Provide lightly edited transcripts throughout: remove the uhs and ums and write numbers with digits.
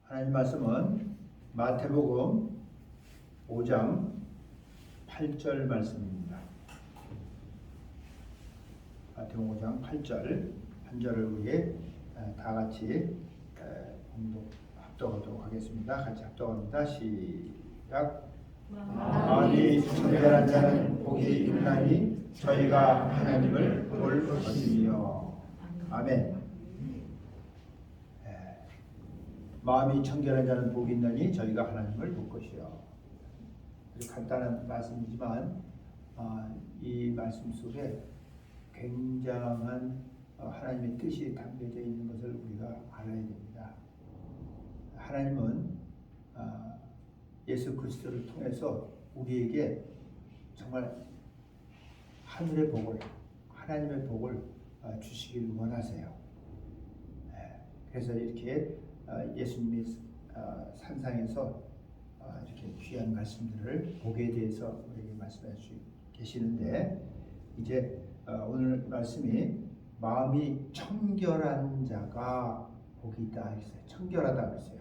하나님 말씀은 마태복음 5장 8절 말씀입니다. 마태복음 5장 8절 한 절을 우리 다 같이 합독하도록 하겠습니다. 같이 합독합니다. 시작. 마음이 청결한 자는 복이 있나니 저희가 하나님을 볼 것이며. 아멘. 마음이 청결한 자는 복이 있나니 저희가 하나님을 볼 것이요. 아주 간단한 말씀이지만 이 말씀 속에 굉장한 하나님의 뜻이 담겨져 있는 것을 우리가 알아야 됩니다. 하나님은 예수 그리스도를 통해서 우리에게 정말 하늘의 복을, 하나님의 복을 주시길 원하세요. 그래서 이렇게 예수님이 산상에서 이렇게 귀한 말씀들을 복에 대해서 우리에게 말씀해 주시고 계시는데, 이제 오늘 말씀이 마음이 청결한 자가 복이 있다 했어요. 청결하다 그랬어요.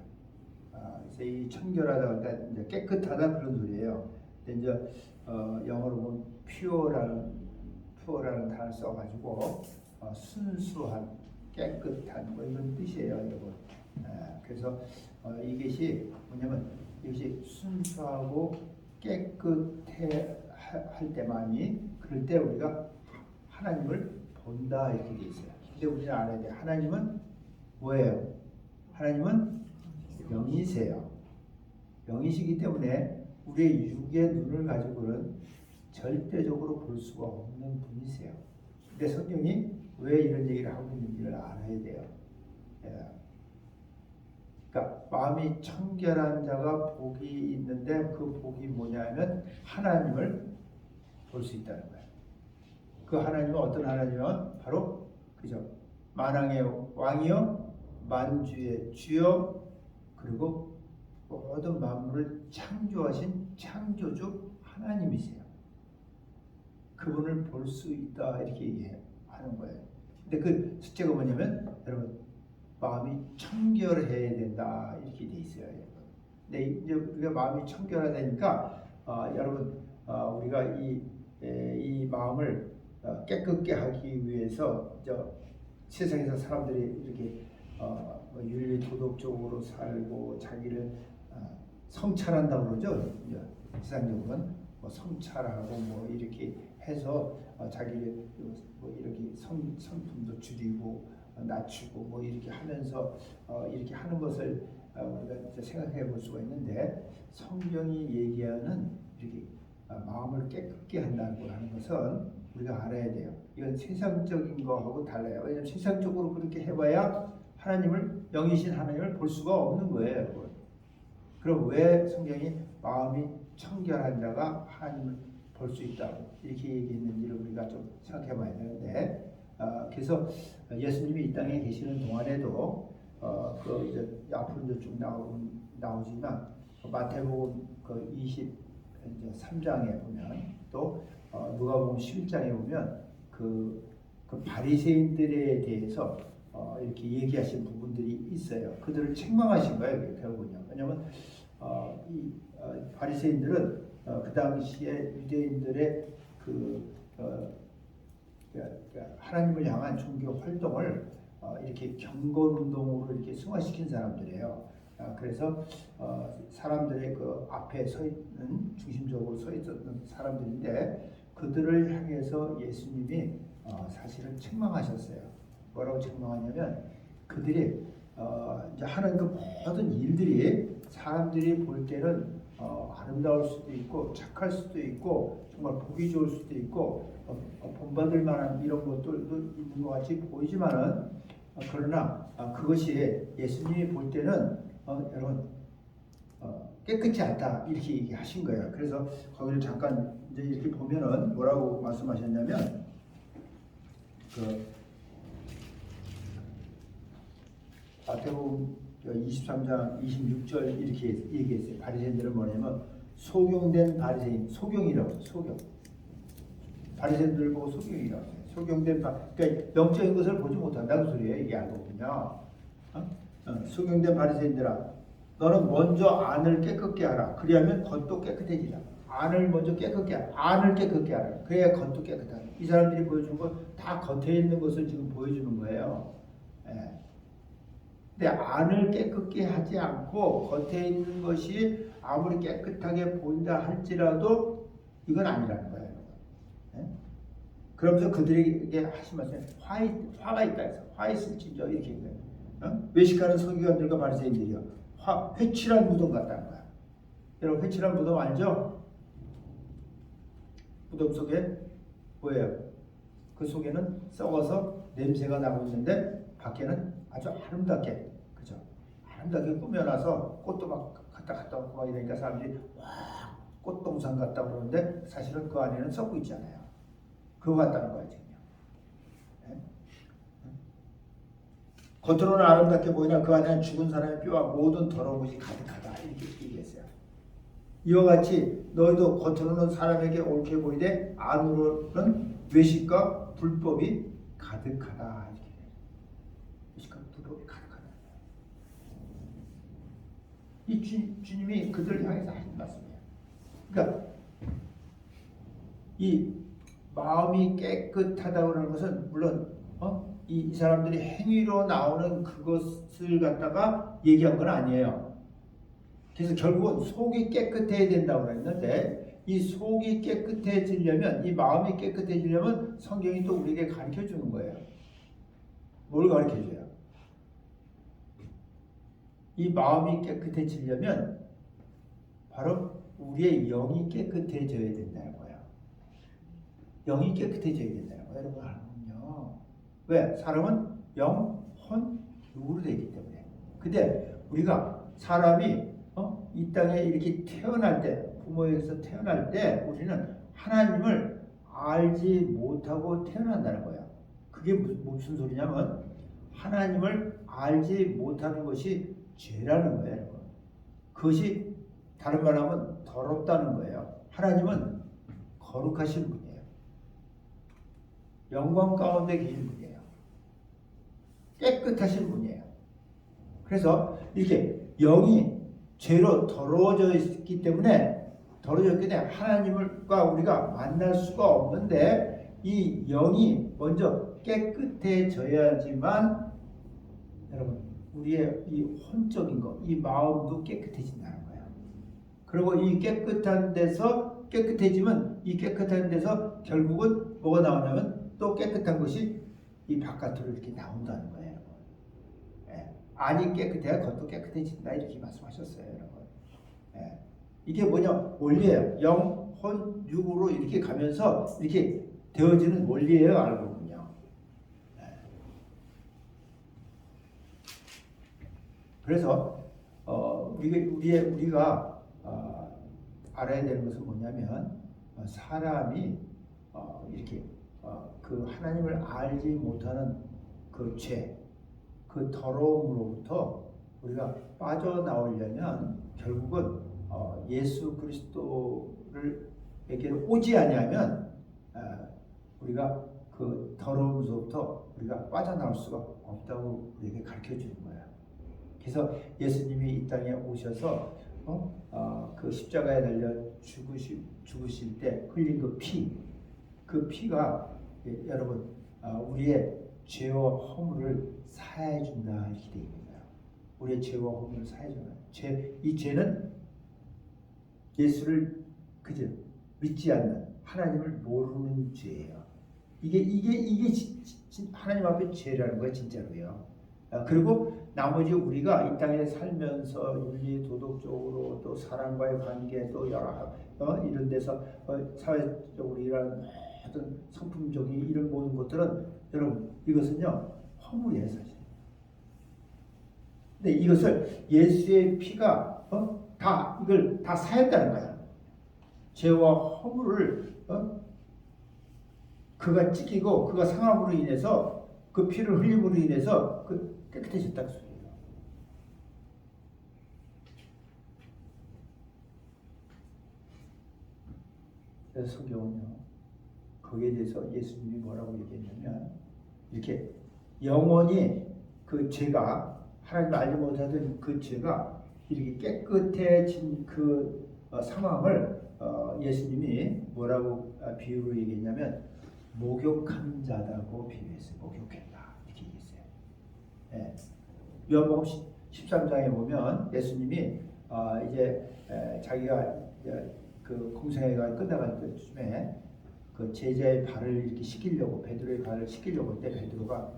그래서 이 청결하다 그러니까 이제 깨끗하다 그런 소리예요. 근데 이제 영어로 보면 pure라는 단어를 써가지고 순수한, 깨끗한 뭐 이런 뜻이에요, 여러분. 그래서 이것이 뭐냐면 이것이 순수하고 깨끗해 할 때만이, 그럴 때 우리가 하나님을 본다 이렇게 돼 있어요. 근데 우리는 알아야 돼. 하나님은 뭐예요? 하나님은 영이세요. 영이시기 때문에 우리의 육의 눈을 가지고는 절대적으로 볼 수가 없는 분이세요. 근데 성경이 왜 이런 얘기를 하고 있는지를 알아야 돼요. 그러니까 마음이 청결한 자가 복이 있는데, 그 복이 뭐냐면 하나님을 볼 수 있다는 거예요. 그 하나님은 어떤 하나님이면 바로 그죠? 만왕의 왕이요, 만주의 주요, 그리고 모든 만물을 창조하신 창조주 하나님이세요. 그분을 볼 수 있다 이렇게 얘기하는 거예요. 근데 그 숫자가 뭐냐면 여러분, 마음이 청결해야 된다 이렇게 돼 있어요, 여러분. 근데 이제 우리가 마음이 청결하다니까 여러분, 우리가 이 마음을 깨끗게 하기 위해서 세상에서 사람들이 이렇게 윤리 도덕적으로 살고 자기를 성찰한다고 그러죠. 세상적으로는 뭐 성찰하고 뭐 이렇게 해서 자기를 뭐 이렇게 성품도 줄이고 낮추고 뭐 이렇게 하면서 이렇게 하는 것을 우리가 생각해 볼 수가 있는데, 성경이 얘기하는 이렇게 마음을 깨끗게 한다는 걸 하는 것은 우리가 알아야 돼요. 이건 세상적인 거하고 달라요. 왜냐하면 세상적으로 그렇게 해봐야 하나님을, 영이신 하나님을 볼 수가 없는 거예요, 여러분. 그럼 왜 성경이 마음이 청결한 자가 하나님을 볼 수 있다고 이렇게 얘기했는지를 우리가 좀 생각해 봐야 되는데, 그래서 예수님이 이 땅에 계시는 동안에도 그 이제 앞으로 이제 쭉 나오지만 마태복음 그 23장에 보면, 또 누가복음 11장에 보면 그 바리새인들에 대해서 이렇게 얘기하신 부분들이 있어요. 그들을 책망하신 거예요, 결국은요. 왜냐하면 이 바리새인들은 그 당시에 유대인들의 하나님을 향한 종교 활동을 이렇게 경건 운동으로 이렇게 승화시킨 사람들이에요. 그래서 사람들의 그 앞에 서 있는, 중심적으로 서 있었던 사람들인데, 그들을 향해서 예수님이 사실은 책망하셨어요. 뭐라고 책망하냐면, 그들이 이제 하는 그 모든 일들이 사람들이 볼 때는 아름다울 수도 있고 착할 수도 있고 정말 보기 좋을 수도 있고 본받을 만한 이런 것들도 있는 것 같이 보이지만은, 그러나 그것이 예수님이 볼 때는 여러분 깨끗지 않다 이렇게 얘기하신 거예요. 그래서 거기를 잠깐 이제 이렇게 보면은 뭐라고 말씀하셨냐면, 마태복음 23장 26절 이렇게 얘기했어요. 바리새인들은 뭐냐면 소경된 바리새인, 소경이라고, 소경. 바리새인들 보고 소경이라고 해요. 소경된 그러니까 영적인 것을 보지 못한다는 소리예요. 이게 알고 보면 소경된 바리새인들아, 너는 먼저 안을 깨끗게 하라. 그리하면 겉도 깨끗해지라. 안을 먼저 깨끗게 하라. 안을 깨끗게 하라. 그래야 겉도 깨끗하다. 이 사람들이 보여준 건 다 겉에 있는 것을 지금 보여주는 거예요. 예. 근데 안을 깨끗게 하지 않고 겉에 있는 것이 아무리 깨끗하게 보인다 할지라도 이건 아니라는 거예요. 예? 그러면서 그들에게 하신 말씀에 화가 있다 해서 화 있을지죠 이렇게 얘기해요. 외식하는 서기관들과 바리새인들이요. 회칠한 무덤 같다는 거야. 여러분 회칠한 무덤 알죠? 무덤 속에 뭐예요? 그 속에는 썩어서 냄새가 나고 있는데 밖에는 아주 아름답게, 그죠? 아름답게 꾸며놔서 꽃도 막 갖다 놓고 막 이러니까 사람들이 와 꽃동산 같다 그러는데 사실은 그 안에는 썩고 있잖아요. 그거 같다는 거예요 지금. 네? 겉으로는 아름답게 보이나 그 안에는 죽은 사람의 뼈와 모든 더러운 것이 가득하다 이렇게 얘기했어요. 이와 같이 너희도 겉으로는 사람에게 옳게 보이되 안으로는 외식과 불법이 가득하다 이렇게. 외식과 불법이 가득하다. 이 주님이 그들을 향해서 하신 말씀이에요. 그러니까 이 마음이 깨끗하다고 하는 것은 물론 이 사람들이 행위로 나오는 그것을 갖다가 얘기한 건 아니에요. 그래서 결국은 속이 깨끗해야 된다고 했는데 이 속이 깨끗해지려면 이 마음이 깨끗해지려면 성경이 또 우리에게 가르쳐 주는 거예요. 뭘 가르쳐 줘요? 이 마음이 깨끗해지려면 바로 우리의 영이 깨끗해져야 된다는 거예요. 영이 깨끗해져야 된다는 거예요. 여러분 알군요. 왜? 사람은 영, 혼, 육으로 되기 때문에. 근데 우리가 사람이 이 땅에 이렇게 태어날 때, 부모에게서 태어날 때 우리는 하나님을 알지 못하고 태어난다는 거예요. 그게 무슨 소리냐면 하나님을 알지 못하는 것이 죄라는 거예요. 그것이 다른 말로 하면 더럽다는 거예요. 하나님은 거룩하신 분이에요. 영광 가운데 계신 분이에요. 깨끗하신 분이에요. 그래서 이렇게 영이 죄로 더러워졌기 때문에 하나님과 우리가 만날 수가 없는데 이 영이 먼저 깨끗해져야지만 여러분 우리의 이 혼적인 것, 이 마음도 깨끗해진다는 거예요. 그리고 이 깨끗한 데서 깨끗해지면 이 깨끗한 데서 결국은 뭐가 나오냐면 또 깨끗한 것이 이 바깥으로 이렇게 나온다는 거예요. 안이 깨끗해야 겉도 깨끗해진다 이렇게 말씀하셨어요, 여러분. 이게 뭐냐 원리예요. 영, 혼, 육으로 이렇게 가면서 이렇게 되어지는 원리예요, 알고 보면요. 그래서 우리가 알아야 되는 것은 뭐냐면 사람이 이렇게 그 하나님을 알지 못하는 그 죄, 그 더러움으로부터 우리가 빠져나오려면 결국은 예수 그리스도에게로 오지 아니하면 우리가 그 더러움으로부터 우리가 빠져나올 수가 없다고 우리에게 가르쳐 주는 거예요. 그래서 예수님이 이 땅에 오셔서 그 십자가에 달려 죽으실 때 흘린 그 피가 여러분 우리의 죄와 허물을 사해 준다 이렇게 되어 있습니다. 우리의 죄와 허물을 사해 준다. 이 죄는 예수를 그저 믿지 않는 하나님을 모르는 죄예요. 이게 하나님 앞에 죄라는 거예요, 진짜로요. 그리고 나머지 우리가 이 땅에 살면서 윤리 도덕적으로 또 사람과의 관계 또 여러 이런 데서 사회적으로 이런 어떤 성품적인 이런 모든 것들은 여러분 이것은요 허물이에요 사실. 근데 이것을 예수의 피가 이걸 다 사했다는 거야. 죄와 허물을 그가 찢기고 그가 상함으로 인해서 그 피를 흘림으로 인해서 깨끗해졌다는 소리예요. 그래서 성경은요 거기에 대해서 예수님이 뭐라고 얘기했냐면 이렇게 영원히 그 죄가 하나님 알지 못하던 그 죄가 이렇게 깨끗해진 그 상황을 예수님이 뭐라고 비유로 얘기했냐면 목욕한 자라고 비유했어요. 목욕했다 이렇게 얘기했어요. 예. 요한복음 13장에 보면 예수님이 이제 자기가 그 공생애가 끝나갈 때쯤에 그 제자의 발을 이렇게 씻기려고 베드로의 발을 씻기려고 할 때 베드로가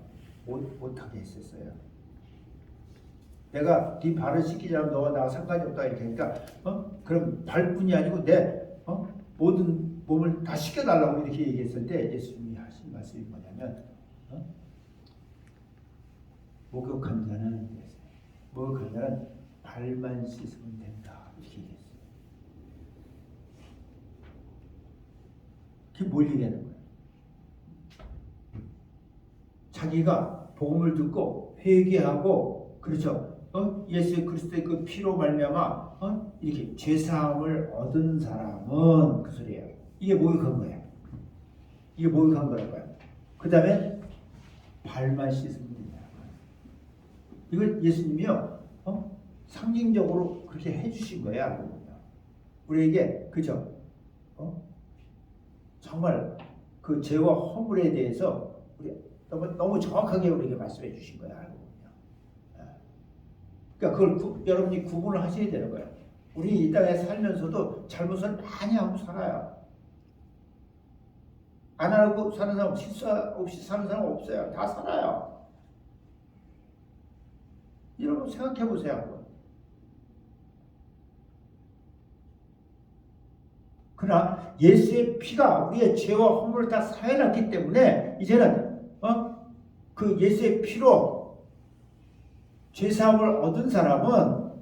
못하게 했었어요. 내가 네 발을 씻기자면 너와 나와 상관이 없다 이렇게 하니까 그럼 발뿐이 아니고 내 모든 몸을 다 씻겨달라고 이렇게 얘기했을 때 예수님이 하신 말씀이 뭐냐면 목욕한 자는 발만 씻으면 된다 이렇게 얘기했어요. 그게 뭘 얘기하는 거예요? 자기가 복음을 듣고 회개하고 그렇죠. 예수 그리스도의 그 피로 말미암아 이렇게 죄 사함을 얻은 사람은 그 소리예요. 이게 목욕한 거예요. 이게 목욕한 거라고요. 그 다음에 발만 씻으면 된다. 이걸 예수님이요 상징적으로 그렇게 해주신 거야. 우리에게 그죠? 정말 그 죄와 허물에 대해서 우리 너무 정확하게 우리에게 말씀해 주신 거야. 알고 보면. 그러니까 그걸 여러분이 구분을 하셔야 되는 거예요. 우리 이 땅에 살면서도 잘못을 많이 하고 살아요. 안 하고 사는 사람, 실수 없이 사는 사람 없어요. 다 살아요. 여러분 생각해 보세요. 그러나 예수의 피가 우리의 죄와 허물을 다 사해놨기 때문에 이제는 그 예수의 피로 죄사함을 얻은 사람은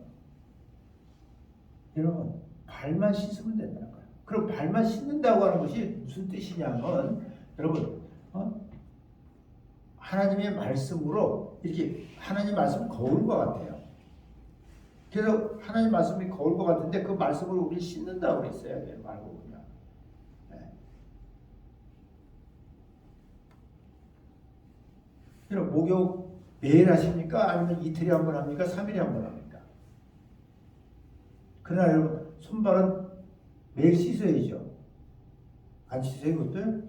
여러분 발만 씻으면 된다는 거예요. 그럼 발만 씻는다고 하는 것이 무슨 뜻이냐면 여러분 하나님의 말씀으로 이렇게 하나님 말씀 거울 것 같아요. 그래서 하나님 말씀이 거울 것 같은데 그 말씀을 우리 씻는다고 그랬어요. 말고 보면. 네. 여러분 목욕 매일 하십니까? 아니면 이틀에 한 번 합니까? 3일에 한 번 합니까? 그러나 여러분 손발은 매일 씻어야죠. 안 씻어요 그것도?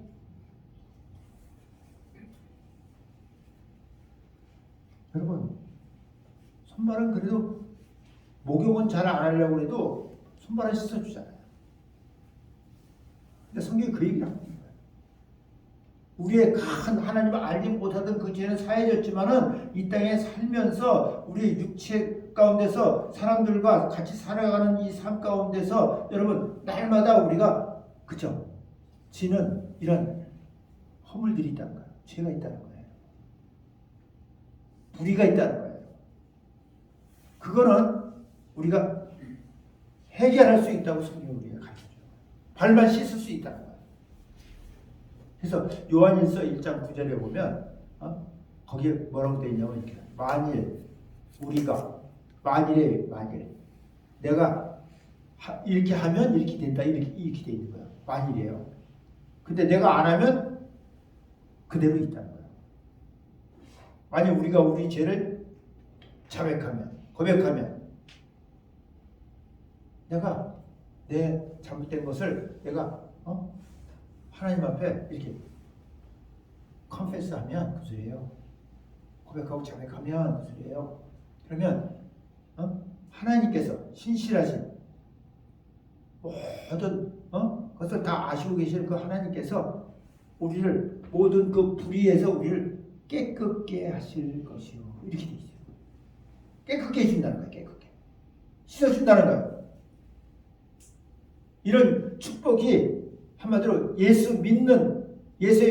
여러분 손발은 그래도 목욕은 잘 안 하려고 해도 손발은 씻어주잖아요. 근데 성경이 그 얘기를 하는 거예요. 우리의 큰 하나님을 알지 못하던 그 죄는 사해졌지만은 이 땅에 살면서 우리의 육체 가운데서 사람들과 같이 살아가는 이 삶 가운데서 여러분 날마다 우리가 그죠? 지는 이런 허물들이 있다는 거예요. 죄가 있다는 거예요. 불의가 있다는 거예요. 그거는 우리가 해결할 수 있다고 성경이 우리가 가르쳐줘요. 발만 씻을 수 있다는 거예요. 그래서 요한일서 1장 9절에 보면 거기에 뭐라고 되어 있냐면 이렇게 만일 우리가 만일 내가 이렇게 하면 이렇게 된다 이렇게 되어 있는 거예요. 만일이에요. 근데 내가 안 하면 그대로 있다는 거예요. 만약 우리가 우리 죄를 고백하면 내가 내 잘못된 것을 내가 하나님 앞에 이렇게 컨페스하면 그 소리예요. 고백하고 자백하면 그 소리예요. 그러면 하나님께서 신실하신 모든 그것을 다 아시고 계시는 그 하나님께서 우리를 모든 그 불의에서 우리를 깨끗게 하실 것이요 이렇게 돼 있어요. 깨끗게 해준다는 거예요. 깨끗게 씻어준다는 거예요. 이런 축복이 한마디로 예수의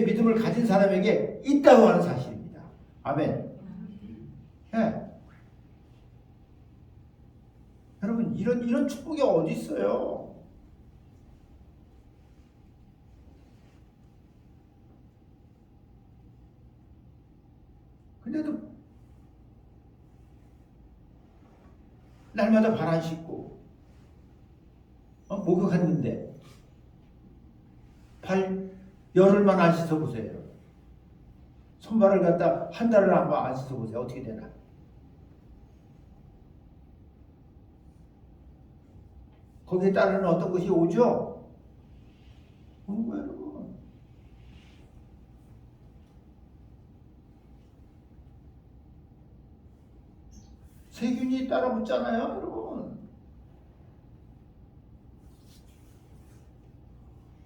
믿음을 가진 사람에게 있다고 하는 사실입니다. 아멘. 네. 여러분 이런 축복이 어디 있어요? 근데도 날마다 발 안 씻고 목욕했는데 발 열흘만 안 씻어보세요. 손발을 갖다 한 달을 안 씻어보세요. 어떻게 되나? 거기에 따르는 어떤 것이 오죠? 오는 거예요, 여러분. 세균이 따라 붙잖아요, 여러분.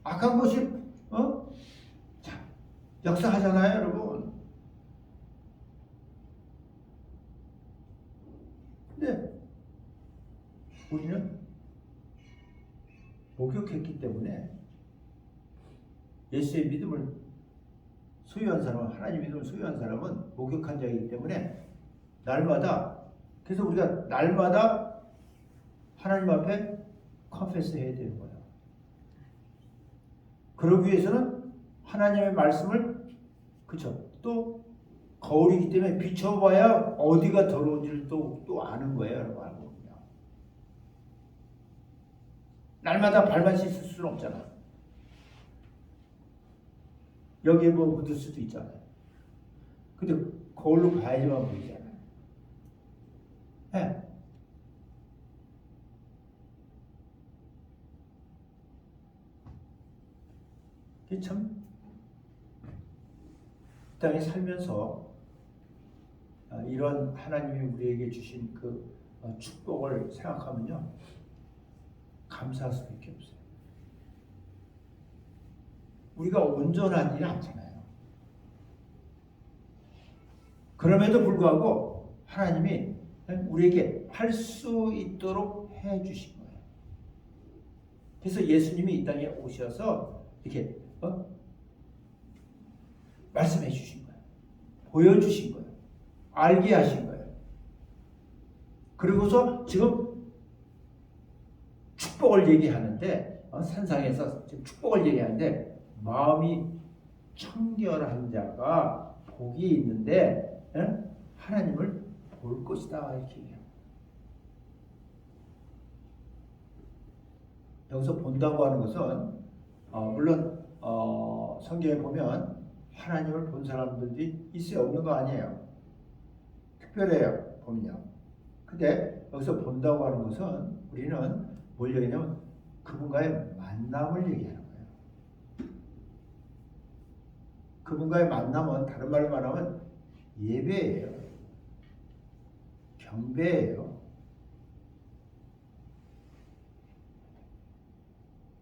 악한 것이 자, 역사하잖아요, 여러분. 근데 우리는 목욕했기 때문에 예수의 믿음을 소유한 사람은, 하나님 믿음을 소유한 사람은 목욕한 자이기 때문에 날마다, 그래서 우리가 날마다 하나님 앞에 컨페스 해야 되는 거예요. 그러기 위해서는 하나님의 말씀을, 그쵸, 또 거울이기 때문에 비춰봐야 어디가 더러운지를 또 아는 거예요, 여러분. 알거든요. 날마다 발만 씻을 수는 없잖아. 여기에 뭐 묻을 수도 있잖아요. 근데 거울로 봐야지만 보이잖아요. 네. 이게 참, 이 땅에 살면서 이런 하나님이 우리에게 주신 그 축복을 생각하면요, 감사할 수밖에 없어요. 우리가 온전한 일이 아니잖아요. 그럼에도 불구하고 하나님이 우리에게 할 수 있도록 해 주신 거예요. 그래서 예수님이 이 땅에 오셔서 이렇게 말씀해 주신 거예요. 보여주신 거예요. 알게 하신 거예요. 그리고서 지금 축복을 얘기하는데, 산상에서 지금 축복을 얘기하는데, 마음이 청결한 자가 복이 있는데 하나님을 볼 것이다, 이렇게 얘기해요. 여기서 본다고 하는 것은 물론 성경에 보면 하나님을 본 사람들이 있어요, 없는 거 아니에요. 특별해요, 보면요. 근데 여기서 본다고 하는 것은 우리는 뭘 얘기하냐면 그분과의 만남을 얘기하는 거예요. 그분과의 만남은 다른 말로 말하면 예배예요. 경배예요.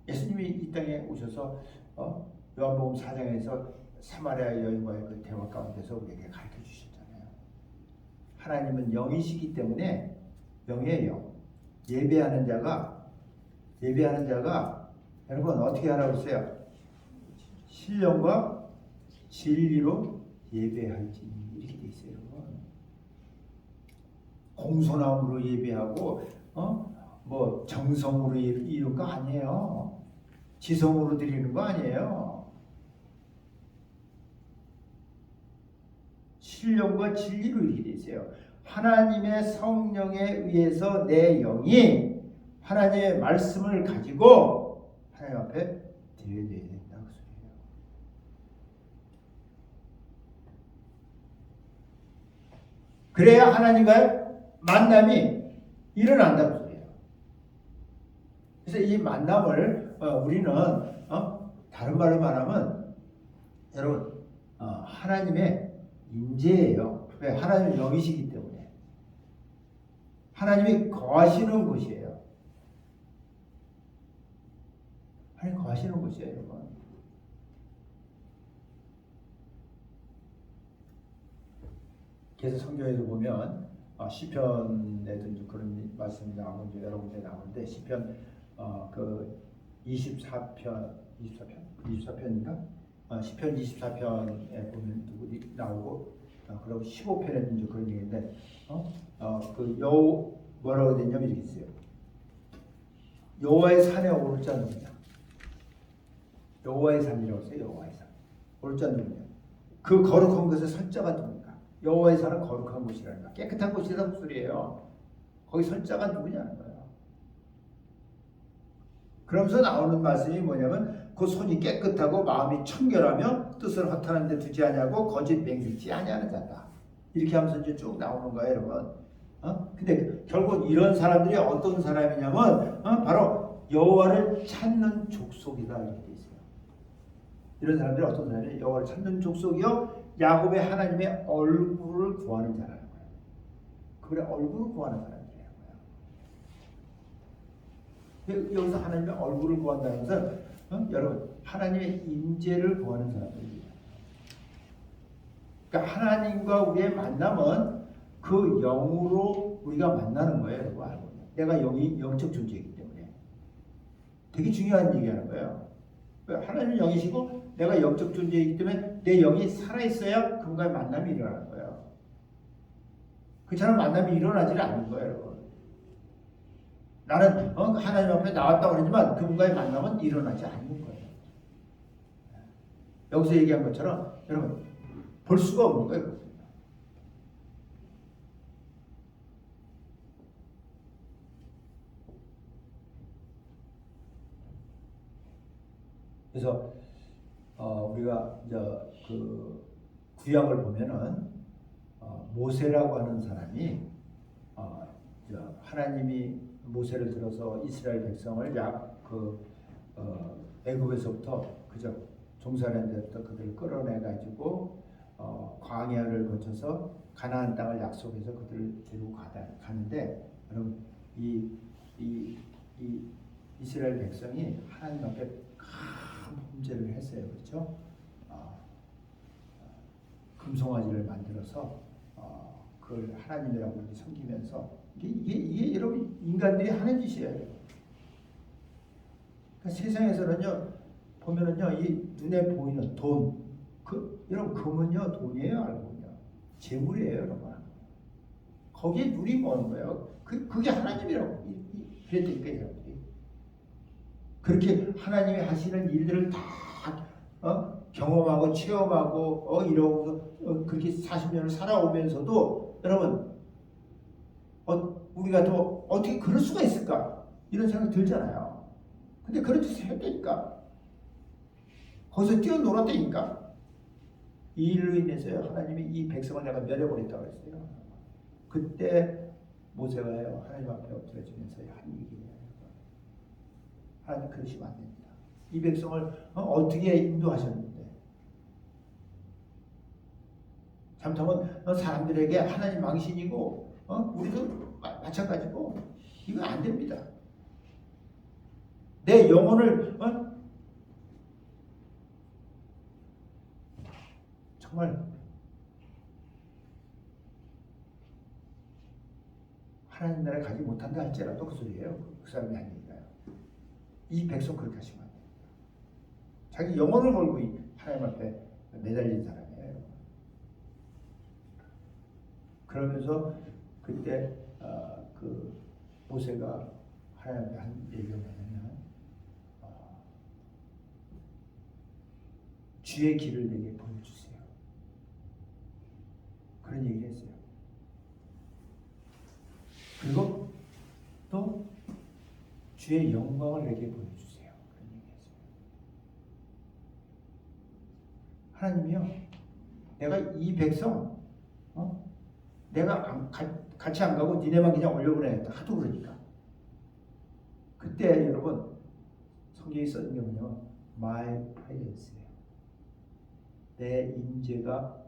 예수님이 이 땅에 오셔서 요한복음 4장에서 사마리아 여인과의 그 대화 가운데서 우리에게 가르쳐 주셨잖아요. 하나님은 영이시기 때문에, 영이에요. 예배하는 자가 여러분 어떻게 하라고 했어요? 신령과 진리로 예배할지, 이렇게 돼 있어요. 공손함으로 예배하고 뭐 정성으로 이런 거 아니에요. 지성으로 드리는 거 아니에요. 신령과 진리로 이렇게 돼 있어요. 하나님의 성령에 의해서 내 영이 하나님의 말씀을 가지고 하나님 앞에 드려야 된다, 그 소리예요. 그래야 하나님과의 만남이 일어난다고 소리예요. 그래서 이 만남을 우리는 다른 말로 말하면 여러분 하나님의 임재예요. 왜? 하나님은 영이시기 때문에 하나님이 거하시는 곳이에요. 하나님 거하시는 곳이에요, 여러분. 그래서 성경에도 보면 시편에도 그런 말씀이 나오는데, 여러 군데 나오는데, 시편 그 24편인가? 시편 24편에 보면 누구 나오고, 그리고 15편에는 이제 그런 얘기인데, 뭐라고 되냐면 이렇게 있어요. 여호와의 산에 오를 자 누구냐? 여호와의 산이라고 했어요. 여호와의 산. 오를 자 누구냐? 그 거룩한 곳에 설 자가 누구냐? 여호와의 산은 거룩한 곳이라니까, 깨끗한 곳이라는 소리예요. 거기 설 자가 누구냐는 거예요. 그러면서 나오는 말씀이 뭐냐면 그 손이 깨끗하고 마음이 청결하며 뜻을 허탄한 데 두지 아니하고 거짓 맹세치 아니하는 자다. 이렇게 하면서 이제 쭉 나오는 거예요, 여러분. 근데 결국 이런 사람들이 어떤 사람이냐면 바로 여호와를 찾는 족속이다 이렇게 돼 있어요. 이런 사람들이 어떤 사람이에요? 여호와를 찾는 족속이요 야곱의 하나님의 얼굴을 구하는 자라는 거예요. 그분의 얼굴을 구하는 사람들이라는 거예요. 여기서 하나님의 얼굴을 구한다는 것은 여러분 하나님의 임재를 구하는 사람들이에요. 그러니까 하나님과 우리의 만남은 그 영으로 우리가 만나는 거예요. 여러분 알고. 내가 영이 영적 존재이기 때문에 되게 중요한 얘기하는 거예요. 하나님은 영이시고 내가 영적 존재이기 때문에 내 영이 살아있어야 그분과의 만남이 일어나는 거예요. 그처럼 만남이 일어나지는 않는 거예요. 여러분. 나는 하나님 앞에 나왔다고 그러지만 그분과의 만남은 일어나지 않는 거예요. 여기서 얘기한 것처럼 여러분 볼 수가 없는 거예요. 그래서 우리가 이제 그 구약을 보면은 모세라고 하는 사람이 하나님이 모세를 들어서 이스라엘 백성을 애굽에서부터 그저 종살이한 데부터 그들을 끌어내 가지고 광야를 거쳐서 가나안 땅을 약속해서 그들을 데리고 가는데 여러분 이 이스라엘 백성이 하나님 앞에 큰 범죄를 했어요. 그렇죠? 금송아지를 만들어서 그걸 하나님이라고 이렇게 섬기면서 이게 여러분 인간들이 하는 짓이에요. 그러니까 세상에서는요 보면은요 이 눈에 보이는 돈, 여러분 금은요 돈이에요, 알고요. 재물이에요, 여러분. 거기에 눈이 머는 거예요. 그게 하나님이라고 그랬다니까요, 여러분들이. 그렇게 하나님이 하시는 일들을 다 경험하고 체험하고 이러고 그렇게 40년을 살아오면서도 여러분 우리가 또 어떻게 그럴 수가 있을까 이런 생각이 들잖아요. 근데 그런 짓을 했다니까. 거기서 뛰어놀았다니까. 이 일로 인해서요 하나님이 이 백성을 내가 멸해버렸다고 했어요. 그때 모세가요 하나님 앞에 엎드려지면서 한 얘기예요. 하나님 그러시면 안 됩니다. 이 백성을 어떻게 인도하셨는데 잘못하면 사람들에게 하나님 망신이고 우리도 마찬가지고 이거 안 됩니다. 내 영혼을 정말 하나님 나라에 가지 못한다 할지라도 그 소리예요. 그 사람이 한 얘기가요. 이 백성 그렇게 하시면 안 됩니다. 자기 영혼을 걸고 하나님 앞에 매달린 사람이에요. 그러면서 그때 그 모세가 하나님 앞에 한 얘기가 뭐냐면 주의 길을 내게 보여주세요. 그런 얘기를 했어요. 그리고 또 주의 영광을 내게 보여주세요. 그런 얘기했어요. 하나님이요, 내가 이 백성 내가 같이 안 가고 니네만 그냥 올려보내겠다 하도 그러니까. 그때 여러분 성경에 써있는 게 뭐냐면 My presence예요. 내 임재가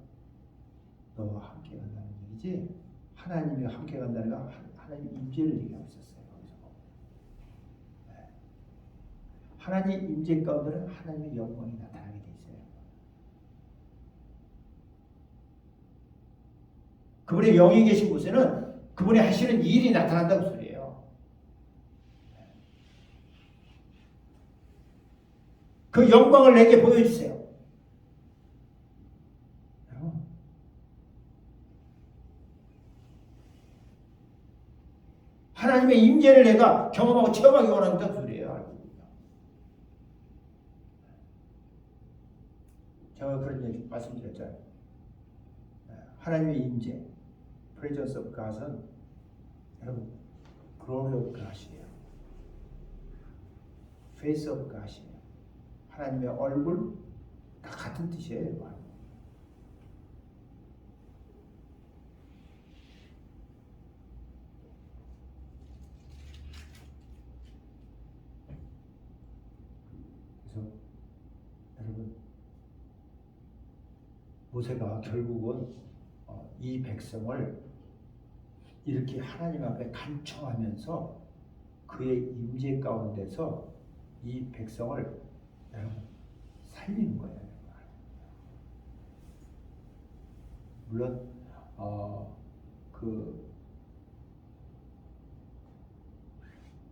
너와 함께 간다는 얘기지. 하나님이 함께 간다는 건 하나님 임재를 얘기하고 있었어요. 네. 하나님 임재 가운데는 하나님의 영광이 나타나게 돼 있어요. 그분의 영이 계신 곳에는 그분이 하시는 일이 나타난다고 소리예요. 그 영광을 내게 보여주세요. 하나님의 임재를 내가 경험하고 체험하기 원한다는 소리예요. 제가 그런 얘기 말씀드렸잖아요. 하나님의 임재, presence of God은 여러분 glory of God이에요. face of God이에요. 하나님의 얼굴 다 같은 뜻이에요. 여러분, 모세가 결국은 이 백성을 이렇게 하나님 앞에 간청하면서 그의 임재 가운데서 이 백성을 여러분 살리는 거예요. 물론 그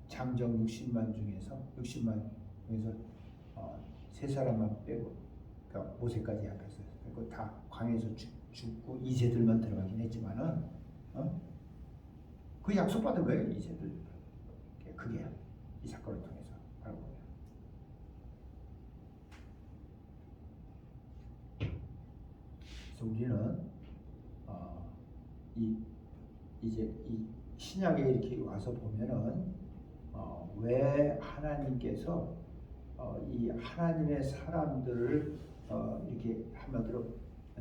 장정 60만 중에서 세 사람만 빼고, 그러니까 모세까지 합해서 그리고 다 광야에서 죽고 이세들만 들어가긴 했지만은 그 약속받은 거예요. 이세들. 그게 이 사건을 통해서 알고 보면. 그래서 우리는 이제 이 신약에 이렇게 와서 보면은 왜 하나님께서 이 하나님의 사람들을 이렇게 한마디로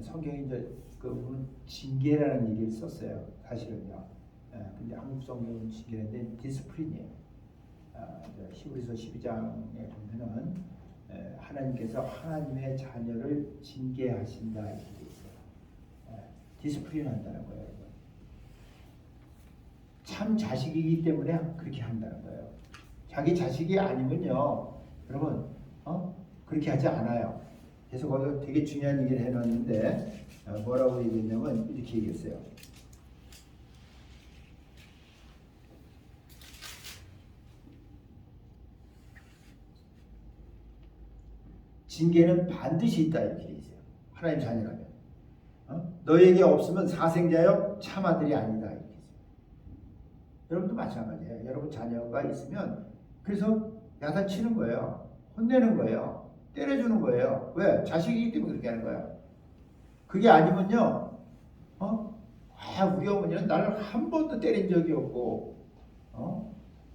성경에 이제 그 징계라는 얘기를 썼어요. 사실은요. 근데 한국 성경은 징계인데 디스플린이에요. 히브리서 12장에 보면은 하나님께서 하나님의 자녀를 징계하신다 이렇게 돼 있어요. 디스플린 한다는 거예요. 참 자식이기 때문에 그렇게 한다는 거예요. 자기 자식이 아니면요, 여러분, 그렇게 하지 않아요. 그래서 거기서 되게 중요한 얘기를 해놨는데 뭐라고 얘기했냐면 이렇게 얘기했어요. 징계는 반드시 있다 이렇게 돼 있어요. 하나님 자녀라면. 너에게 없으면 사생자여 참 아들이 아니다 이렇게 있어요. 여러분도 마찬가지예요. 여러분 자녀가 있으면 그래서 야단치는 거예요. 혼내는 거예요. 때려주는 거예요. 왜? 자식이기 때문에 그렇게 하는 거예요. 그게 아니면요, 우리 어머니는 나를 한 번도 때린 적이 없고,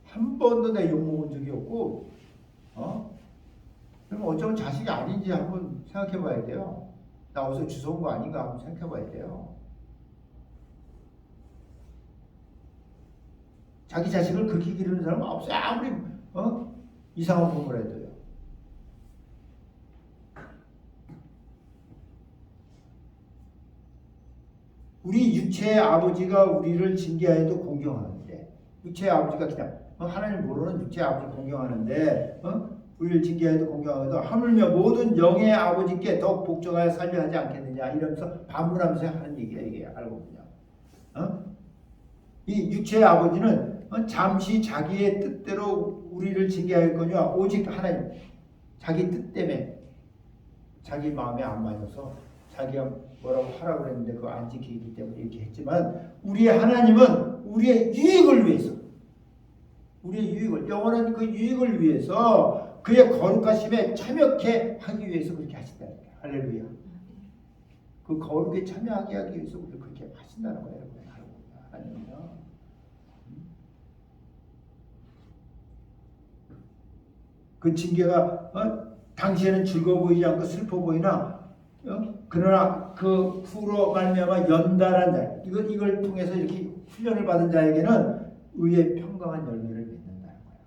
한 번도 내 욕먹은 적이 없고, 그럼 어쩌면 자식이 아닌지 한번 생각해 봐야 돼요. 나 어디서 주워온 거 아닌가 한번 생각해 봐야 돼요. 자기 자식을 그렇게 기르는 사람은 없어요. 아무리 이상한 공을 해도요. 우리 육체의 아버지가 우리를 징계하여도 공경하는데, 육체의 아버지가 그냥 하나님 모르는 육체의 아버지 공경하는데 우리를 징계하여도 공경하여도 하물며 모든 영의 아버지께 더욱 복종하여 살려 하지 않겠느냐 이러면서 반문하면서 하는 얘기야. 이게 알고 보면 이 육체의 아버지는 잠시 자기의 뜻대로 우리를 징계하였거니와 오직 하나님 자기 뜻 때문에 자기 마음에 안 맞아서 자기가 뭐라고 하라고 그랬는데 그거 안 지키기 때문에 이렇게 했지만 우리의 하나님은 우리의 유익을 위해서 우리의 유익을 영원한 그 유익을 위해서 그의 거룩하심에 참여케 하기 위해서 그렇게 하신다. 할렐루야. 그 거룩에 참여하게 하기 위해서 우리를 그렇게 하신다는 거예요. 하나님은요. 그 징계가 당시에는 즐거워 보이지 않고 슬퍼 보이나 그러나 그 후로 말미암아 연달한 자 이걸 통해서 이렇게 훈련을 받은 자에게는 의의 평강한 열매를 맺는다는 거예요.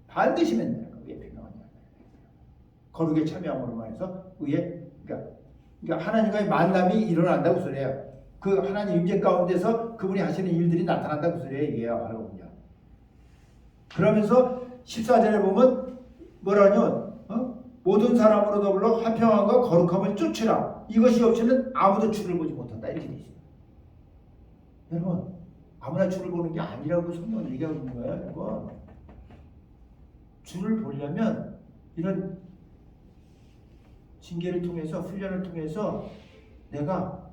반드시 맺는다는 거예요. 의의 평강한 열매. 거룩에 참여함으로 말해서 의의 그러니까 하나님과의 만남이 일어난다고 소리예요. 그 하나님 임재 가운데서 그분이 하시는 일들이 나타난다고 소리예요. 이게요. 알고보면. 그러면서 14절에 보면 뭐라냐면 모든 사람으로 더불어 화평함과 거룩함을 쫓으라. 이것이 없이는 아무도 주를 보지 못한다. 이렇게 돼 있어요. 여러분 아무나 주를 보는 게 아니라고 성경은 얘기하고 있는 거예요. 여러분 주를 보려면 이런 징계를 통해서 훈련을 통해서 내가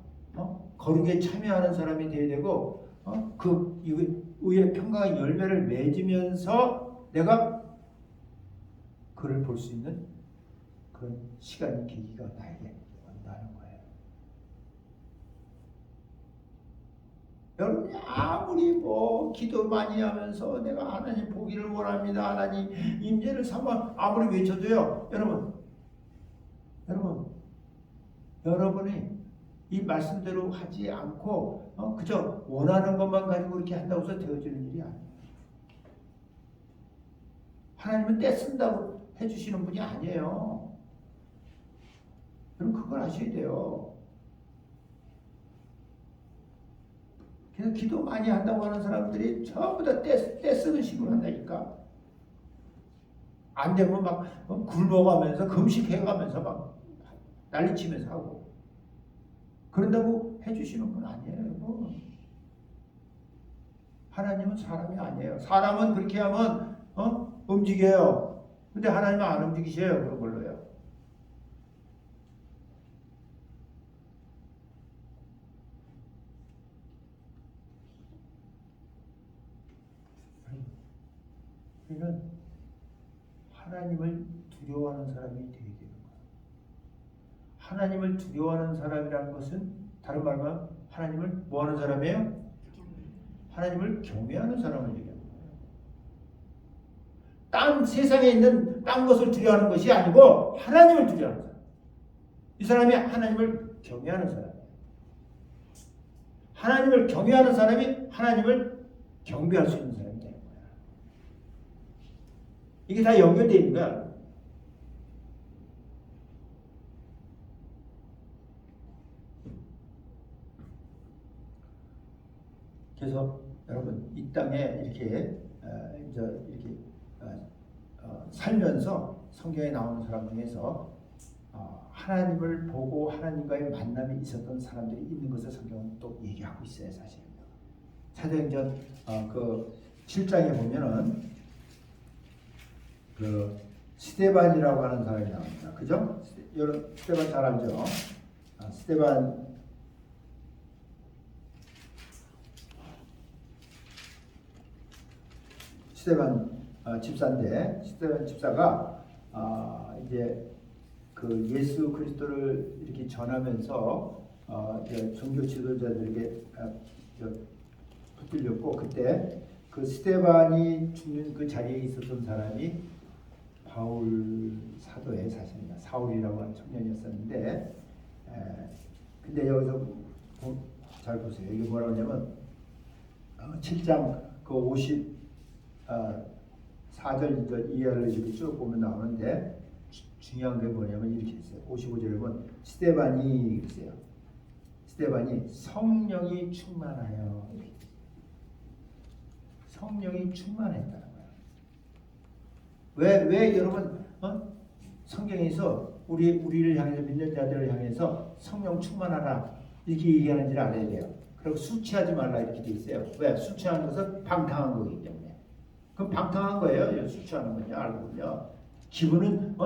거룩에 참여하는 사람이 되어야 되고 그 의의 평강의 열매를 맺으면서 내가 그를 볼 수 있는 그런 시간이 계기가 나에게 온다는 거예요. 여러분이 아무리 기도 많이 하면서 내가 하나님 보기를 원합니다. 하나님 임재를 삼아 아무리 외쳐도요. 여러분이 이 말씀대로 하지 않고 그저 원하는 것만 가지고 그렇게 한다고 해서 되어지는 일이 아니에요. 하나님은 떼쓴다고 해주시는 분이 아니에요. 여러분 그걸 아셔야 돼요. 그래서 기도 많이 한다고 하는 사람들이 전부 다 떼쓰는 식으로 한다니까. 안 되면 막 굶어가면서 금식해가면서 막 난리치면서 하고. 그런다고 해주시는 분 아니에요. 여러분. 하나님은 사람이 아니에요. 사람은 그렇게 하면 움직여요. 근데 하나님은 안 움직이셔요. 그런 걸로요. 우리는 하나님을 두려워하는 사람이 되어야 되는 거예요. 하나님을 두려워하는 사람이라는 것은 다른 말로 하나님을 뭐하는 사람이에요? 하나님을 경외하는 사람을 얘기하는 거예요. 세상에 있는 딴 것을 두려워하는 것이 아니고 하나님을 두려워하는 사람. 이 사람이 하나님을 경외하는 사람이에요. 하나님을 경외하는 사람이 하나님을 경배할 수 있는 사람이 되는 거야. 이게 다 연결되어 있는 거야. 그래서 여러분 이 땅에 이렇게 살면서 성경에 나오는 사람 중에서 하나님을 보고 하나님과의 만남이 있었던 사람들이 있는 것을 성경은 또 얘기하고 있어요. 사실 사도행전 그 7장에 보면은 그 스데반이라고 하는 사람이 나옵니다. 그죠? 여러분 스데반 잘 알죠? 스데반 집사인데 스데반 집사가 이제 그 예수 그리스도를 이렇게 전하면서 이제 종교 지도자들에게 붙들렸고 그때 그 스데반이 죽는 그 자리에 있었던 사람이 바울 사도의 사실입니다. 사울이라고 하는 청년이었었는데 근데 여기서 잘 보세요. 이게 뭐라고 하냐면 7장 그 54절 이하를 이렇게 쭉 보면 나오는데 중요한 게 뭐냐면 이렇게 있어요. 55절에 보면 스데반이 있어요. 스데반이 성령이 충만하여 성령이 충만했다는 거예요. 왜 여러분 성경에서 우리를 향해서 믿는 자들을 향해서 성령 충만하라 이렇게 얘기하는지를 알아야 돼요. 그리고 수치하지 말라 이렇게 돼 있어요. 왜? 수치하는 것은 방탕한 거기 때문에. 그럼 방탕한 거예요. 수치하는 건요. 알고 보면 기분은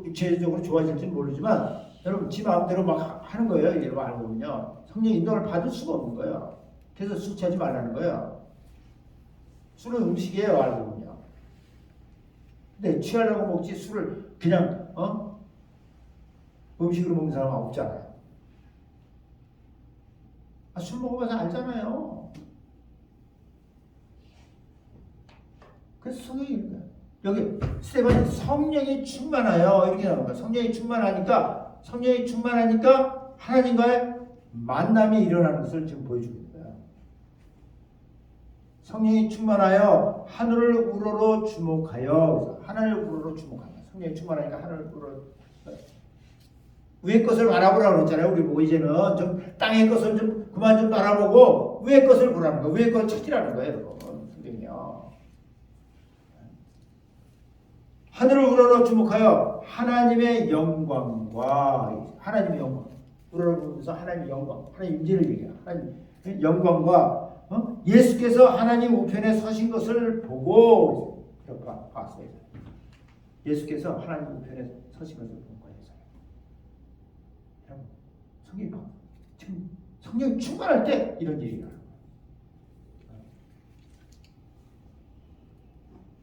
육체적으로 좋아질지는 모르지만 여러분 지 마음대로 막 하는 거예요. 여러분 알고 보면요. 성령 인도를 받을 수가 없는 거예요. 그래서 수치하지 말라는 거예요. 술은 음식이에요. 알고 보면. 근데 취하려고 먹지 술을 그냥 음식으로 먹는 사람은 없잖아요. 술 먹어봐서 알잖아요. 그래서 성령이 있는 거예요. 여기 스데반이 성령이 충만하여 이렇게 나오는 거예요. 성령이 충만하니까 하나님과의 만남이 일어나는 것을 지금 보여주고 있는 거예요. 성령이 충만하여 하늘을 우러러 주목하여 하늘을 우러러 주목한다. 성령이 충만하니까 하늘을 우러러 위의 것을 바라보라고 그랬잖아요. 우리 보고 이제는 좀 땅의 것을 좀 그만 좀 바라보고 위의 것을 보라는 거예요. 위의 것을 찾으라는 거예요. 여러분. 성경이요. 하늘을 우러러 주목하여 하나님의 영광과 하나님의 영광 우러러보면서 하나님의 영광 하나님의 임재를 얘기해요. 하나님의 영광과 예수께서 하나님 우편에 서신 것을 보고 그렇게 봤어요. 예수께서 하나님 우편에 서신 것을 본 거예요. 성경이 봐. 지금 성령이 충만할 때 이런 일이 일어나요.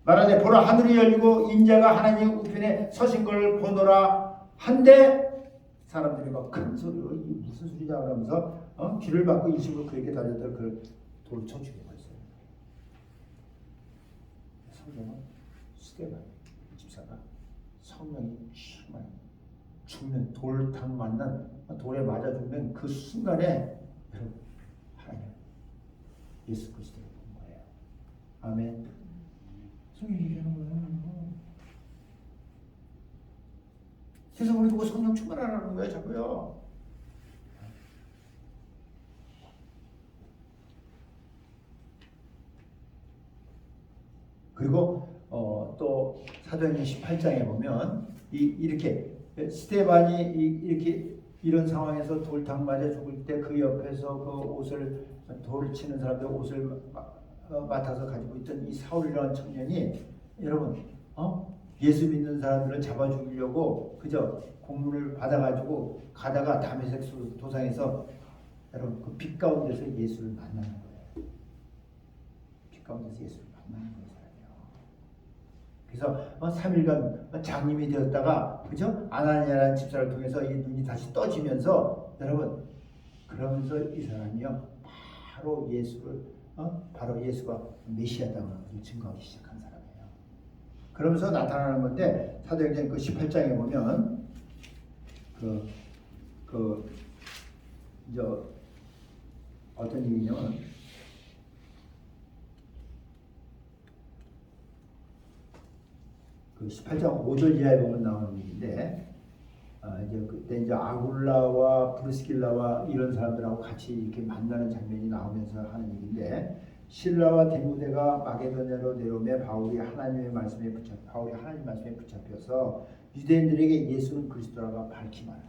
말하되 보라 하늘이 열리고 인자가 하나님 우편에 서신 걸 보노라 한데 사람들이 막 큰 소리로 무슨 소리냐 그러면서 귀를 막고 일심으로 그에게 달려들 그걸 돌을 쳐 죽여버렸어요. 성경은 스데반 집사가 성령이 충만 죽는 돌탕 맞는 돌에 맞아 죽는 그 순간에 하나님 예수 그리스도를 본 거예요. 아멘. 성경이 얘기하는 거예요. 그래서 우리 보고 성령 충만하라는 거예요, 자꾸요. 그리고 또 사도행전 18장에 보면 이렇게 스데반이 이렇게 이런 상황에서 돌탕 맞아 죽을 때 그 옆에서 그 옷을 돌을 치는 사람들 옷을 맡아서 가지고 있던 이 사울이라는 청년이 여러분 예수 믿는 사람들을 잡아 죽이려고 그저 공문을 받아가지고 가다가 다메섹 도상에서 여러분 그 빛 가운데서 예수를 만나는 거예요. 빛 가운데서 예수를 만나는 거예요. 그래서 3일간 장님이 되었다가 그죠? 아나니아라는 집사를 통해서 이 눈이 다시 떠지면서 여러분 그러면서 이 사람이요 바로 예수를 바로 예수가 메시아다는 것을 증거하기 시작한 사람이에요. 그러면서 나타나는 건데 사도행전 그 18장에 보면 이제 어떤 얘기냐면 그 18장 5절 이하에 보면 나오는 얘기인데 이제 그때 이제 아굴라와 브리스길라와 이런 사람들하고 같이 이렇게 만나는 장면이 나오면서 하는 얘기인데 실라와 디모데가 마게도냐로 내려오며 바울이 하나님 말씀에 붙잡혀서 유대인들에게 예수는 그리스도라고 밝히 말하라.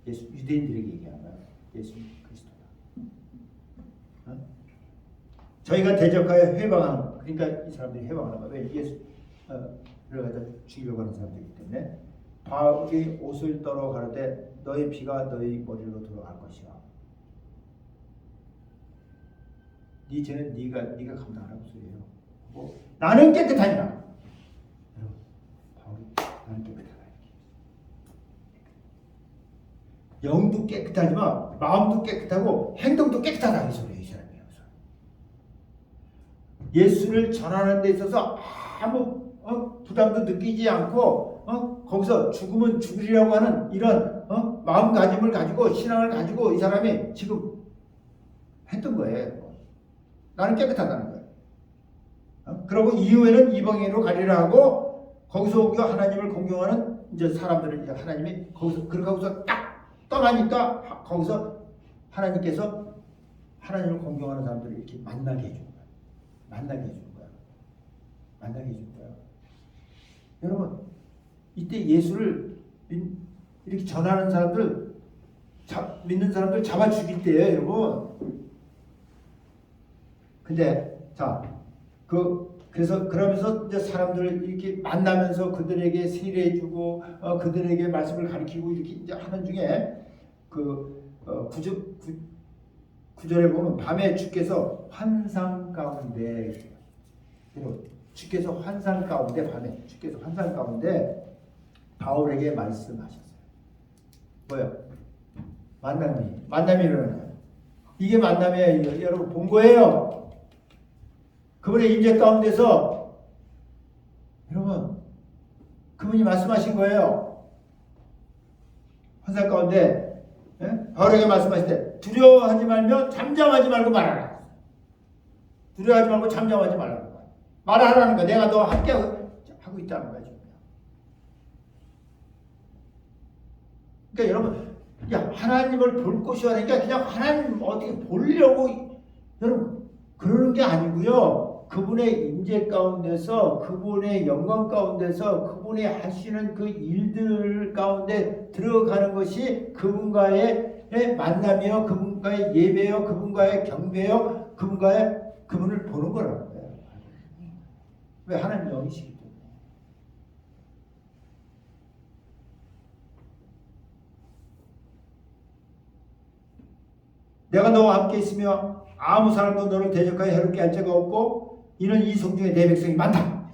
유대인들에게 얘기하는 거야. 예수는 그리스도다. 저희가 대적하여 회방하는 그러니까 이 사람들이 회방하는 거야. 왜 예수 를 갖다 죽이려고 하는 사람들이기 때문에 바울이 옷을 떨어 가르되 너의 피가 너의 머리로 돌아갈 것이야. 네 죄는 네가 감당하라고 소리예요. 뭐 나는 깨끗하니라. 여러분 바울이 나는 깨끗하다. 영도 깨끗하지만 마음도 깨끗하고 행동도 깨끗하다 이 소리예요. 이 사람이에요. 예수를 전하는 데 있어서 아무 부담도 느끼지 않고 거기서 죽으면 죽으리라고 하는 이런 마음가짐을 가지고 신앙을 가지고 이 사람이 지금 했던 거예요. 나는 깨끗하다는 거예요. 그리고 이후에는 이방인으로 가리라 하고 거기서 오겨 하나님을 공경하는 이제 사람들을 이제 하나님이 거기서 그렇게 하고서 딱 떠나니까 거기서 하나님께서 하나님을 공경하는 사람들을 이렇게 만나게 해준 거예요. 만나게 해준 거예요. 여러분 이때 예수를 이렇게 전하는 사람들 믿는 사람들 잡아 죽일 때예요, 여러분. 근데 그래서 그러면서 이제 사람들을 이렇게 만나면서 그들에게 세례해주고 그들에게 말씀을 가르치고 이렇게 이제 하는 중에 구절에 보면 밤에 주께서 환상 가운데 주께서 환상 가운데 밤에 주께서 환상 가운데 바울에게 말씀하셨어요. 뭐요? 만남이 일어나는 거예요. 이게 만남이에요. 여러분 본 거예요. 그분의 임재 가운데서 여러분 그분이 말씀하신 거예요. 환상 가운데 바울에게 말씀하실 때 두려워하지 말며 잠잠하지 말고 말하라. 두려워하지 말고 잠잠하지 말라. 말하라는 거야. 내가 너 함께 하고 있다는 거야. 그러니까 여러분, 하나님을 볼 곳이 하니까 그냥 하나님 어떻게 보려고 여러분 그러는 게 아니고요. 그분의 임재 가운데서 그분의 영광 가운데서 그분이 하시는 그 일들 가운데 들어가는 것이 그분과의 만남이요, 그분과의 예배요, 그분과의 경배요, 그분을 보는 거라는 거예요. 왜? 하나님 영이시기 때문에. 내가 너와 함께 있으며 아무 사람도 너를 대적하여 해롭게 할 자가 없고 이는 이 성중에 내 백성이 많다.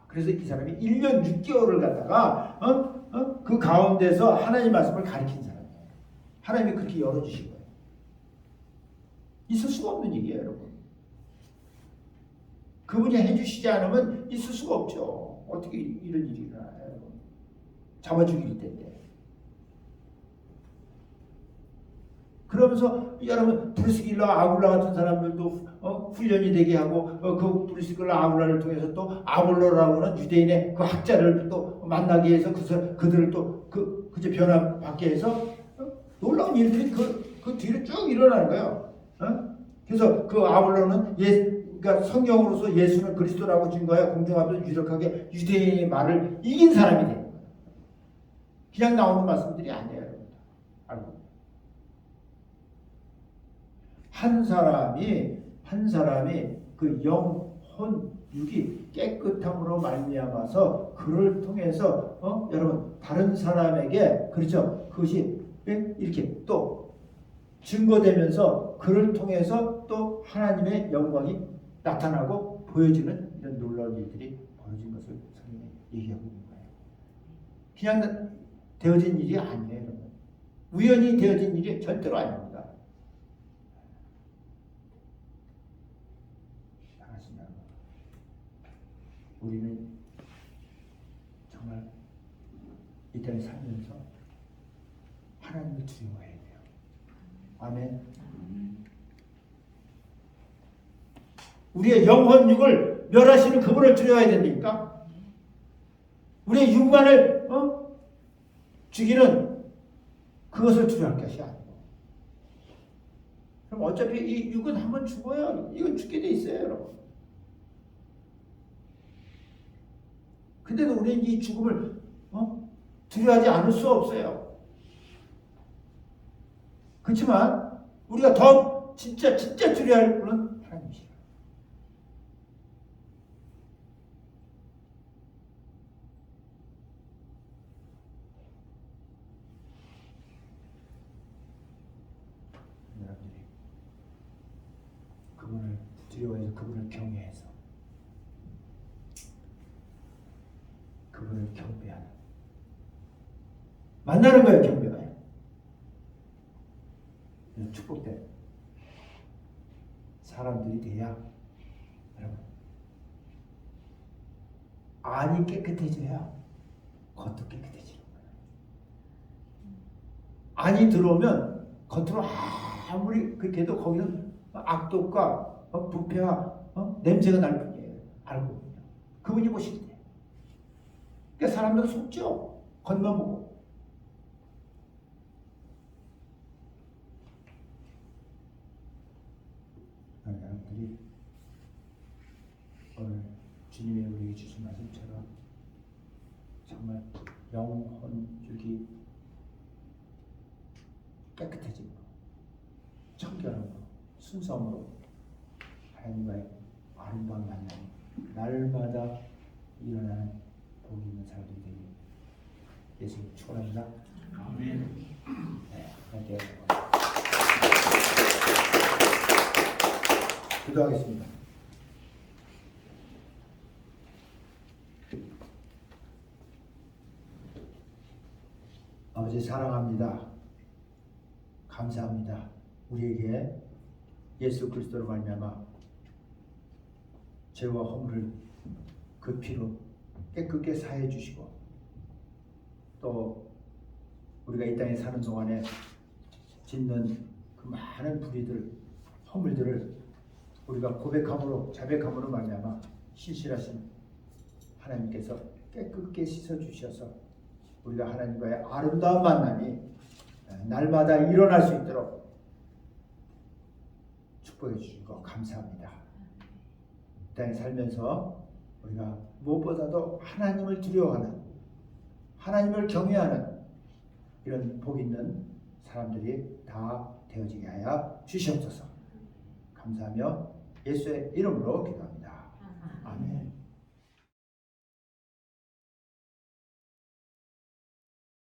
그래서 이 사람이 1년 6개월을 갖다가 그 가운데서 하나님 말씀을 가르친 사람이에요. 하나님이 그렇게 열어주신 거예요. 있을 수가 없는 얘기예요, 여러분. 그분이 해주시지 않으면 있을 수가 없죠. 어떻게 이런 일이 일어나요? 잡아 죽일 텐데. 그러면서 여러분 브리스길라 아굴라 같은 사람들도 훈련이 되게 하고 그 브리스길라 아굴라를 통해서 또 아볼로라고 하는 유대인의 그 학자를 또 만나게 해서 그들을 또 그저 변화받게 해서 놀라운 일들이 그 뒤로 쭉 일어나는 거예요. 그래서 그 아볼로는 그러니까 성경으로서 예수는 그리스도라고 증거하여 공정하면서 유력하게 유대인의 말을 이긴 사람이 돼요. 그냥 나오는 말씀들이 아니에요. 여러분. 알고. 한 사람이 그 영혼 육이 깨끗함으로 말미암아서 그를 통해서 여러분 다른 사람에게 그렇죠. 그것이 이렇게 또 증거되면서 그를 통해서 또 하나님의 영광이 나타나고 보여지는 이런 놀라운 일들이 벌어진 것을 성경에 얘기하고 있는 거예요. 그냥 되어진 일이 아니에요. 여러분. 우연히 되어진 일이 절대로 아닙니다. 우리는 정말 이 땅에 살면서 하나님을 두려워해야 돼요. 아멘. 우리의 영혼육을 멸하시는 그분을 두려워해야 됩니까? 우리의 육만을 죽이는 그것을 두려워할 것이 아니고. 그럼 어차피 이 육은 한번 죽어요. 이건 죽게 돼 있어요, 여러분. 근데도 우리는 이 죽음을 두려워하지 않을 수 없어요. 그렇지만 우리가 더 진짜 두려워할 분은 하나님이시죠. 여러분들이 그분을 두려워해서 그분을 경외해서 그분을 경배하는 만나는 거예요. 경배가 축복된 사람들이 돼야 여러분 안이 깨끗해져야 겉도 깨끗해지는 거예요. 안이 들어오면 겉으로 아무리 그렇게 해도 거기는 악독과 부패와 냄새가 날 뿐이에요. 알고 그분이 보실 때. 그러니까 사람들은 속죠. 겉만 보고. 여러분들이 오늘 주님이 우리에게 주신 말씀처럼 정말 영혼육이 깨끗해지고 청결하고 순수함으로 하나님과의 아름다운 만남이 날마다 일어나는 복 있는 사람들이 되길 예수님 축원합니다. 아멘. 네, 함께 기도하겠습니다. 아버지 사랑합니다. 감사합니다. 우리에게 예수 그리스도로 말미암아 죄와 허물을 그 피로 깨끗게 사해 주시고 또 우리가 이 땅에 사는 동안에 짓는 그 많은 불의들 허물들을 우리가 고백함으로 자백함으로 말미암아 신실하신 하나님께서 깨끗게 씻어 주셔서 우리가 하나님과의 아름다운 만남이 날마다 일어날 수 있도록 축복해 주신 거 감사합니다. 이 땅에 살면서 우리가 무엇보다도 하나님을 두려워하는 하나님을 경외하는 이런 복 있는 사람들이 다 되어지게 하여 주시옵소서. 감사하며 예수의 이름으로 기도합니다.